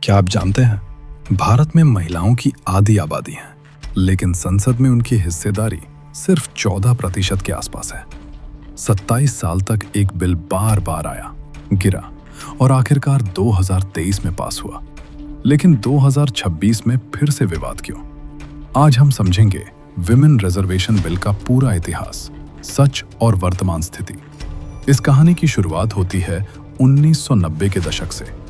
क्या आप जानते हैं, भारत में महिलाओं की आधी आबादी है, लेकिन संसद में उनकी हिस्सेदारी सिर्फ 14% के आसपास है। 27 साल तक एक बिल बार बार आया, गिरा और आखिरकार 2023 में पास हुआ। लेकिन 2026 में फिर से विवाद क्यों? आज हम समझेंगे विमेन रिजर्वेशन बिल का पूरा इतिहास, सच और वर्तमान स्थिति। इस कहानी की शुरुआत होती है 1990 के दशक से।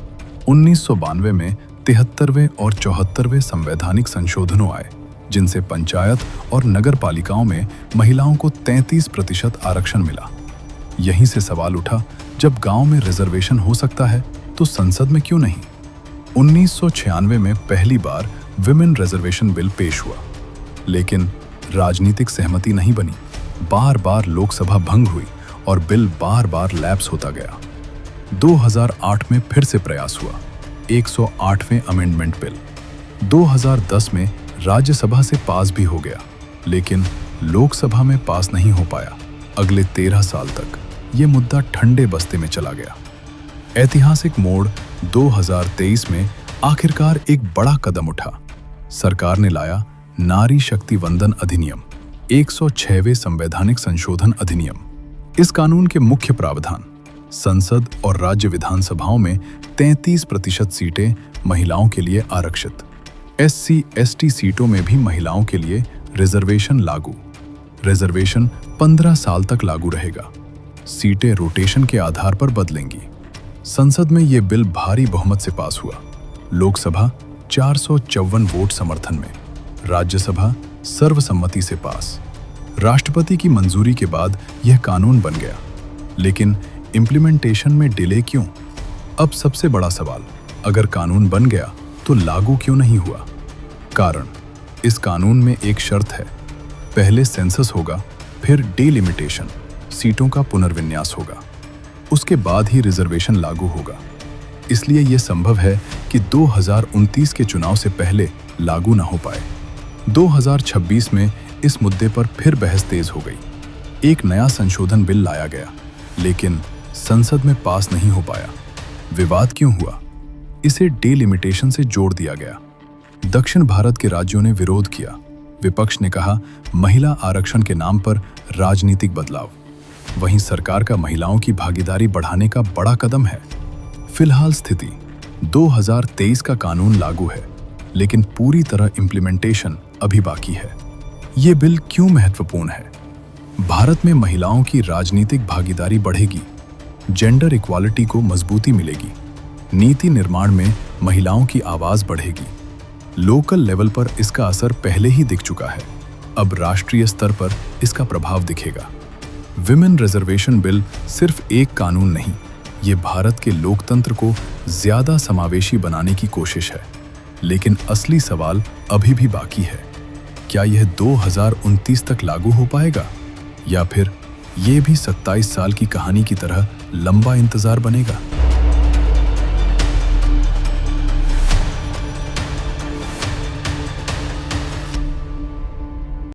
1992 में 73वें और 74वें संवैधानिक संशोधनों आए, जिनसे पंचायत और नगर पालिकाओं में महिलाओं को 33% आरक्षण मिला। यहीं से सवाल उठा, जब गांव में रिजर्वेशन हो सकता है तो संसद में क्यों नहीं? 1996 में पहली बार विमेन रिजर्वेशन बिल पेश हुआ, लेकिन राजनीतिक सहमति नहीं बनी। बार बार लोकसभा भंग हुई और बिल बार बार लैप्स होता गया। 2008 में फिर से प्रयास हुआ, 108वें अमेंडमेंट बिल। 2010 में राज्यसभा से पास भी हो गया, लेकिन लोकसभा में पास नहीं हो पाया। अगले 13 साल तक ये मुद्दा ठंडे बस्ते में चला गया। ऐतिहासिक मोड़ 2023 में आखिरकार एक बड़ा कदम उठा। सरकार ने लाया नारी शक्ति वंदन अधिनियम, 106वें संवैधानिक संशोधन अधिनियम। इस कानून के मुख्य प्रावधान, संसद और राज्य विधानसभाओं में 33% सीटें महिलाओं के लिए आरक्षित। SC/ST सीटों में भी महिलाओं के लिए रिजर्वेशन लागू। रिजर्वेशन 15 साल तक लागू रहेगा। सीटें रोटेशन के आधार पर बदलेंगी। संसद में ये बिल भारी बहुमत से पास हुआ। लोकसभा 454 वोट समर्थन में, राज्यसभा सर्वसम्मति से पास। राष्ट्रपति की मंजूरी के बाद यह कानून बन गया, लेकिन इम्प्लीमेंटेशन में डिले क्यों? अब सबसे बड़ा सवाल, अगर कानून बन गया तो लागू क्यों नहीं हुआ? कारण, इस कानून में एक शर्त है, पहले सेंसस होगा, फिर डिलिमिटेशन, सीटों का पुनर्विन्यास होगा, उसके बाद ही रिजर्वेशन लागू होगा। इसलिए यह संभव है कि 2029 के चुनाव से पहले लागू न हो पाए। 2026 में इस मुद्दे पर फिर बहस तेज हो गई। एक नया संशोधन बिल लाया गया, लेकिन संसद में पास नहीं हो पाया। विवाद क्यों हुआ? इसे डिलिमिटेशन से जोड़ दिया गया। दक्षिण भारत के राज्यों ने विरोध किया। विपक्ष ने कहा, महिला आरक्षण के नाम पर राजनीतिक बदलाव। वहीं सरकार का महिलाओं की भागीदारी बढ़ाने का बड़ा कदम है। फिलहाल स्थिति, 2023 का कानून लागू है, लेकिन पूरी तरह इम्प्लीमेंटेशन अभी बाकी है। ये बिल क्यों महत्वपूर्ण है? भारत में महिलाओं की राजनीतिक भागीदारी बढ़ेगी, जेंडर इक्वालिटी को मजबूती मिलेगी, नीति निर्माण में महिलाओं की आवाज बढ़ेगी। लोकल लेवल पर इसका असर पहले ही दिख चुका है, अब राष्ट्रीय स्तर पर इसका प्रभाव दिखेगा। विमेन रिजर्वेशन बिल सिर्फ एक कानून नहीं, ये भारत के लोकतंत्र को ज्यादा समावेशी बनाने की कोशिश है। लेकिन असली सवाल अभी भी बाकी है, क्या यह 2029 तक लागू हो पाएगा, या फिर ये भी 27 साल की कहानी की तरह लंबा इंतजार बनेगा?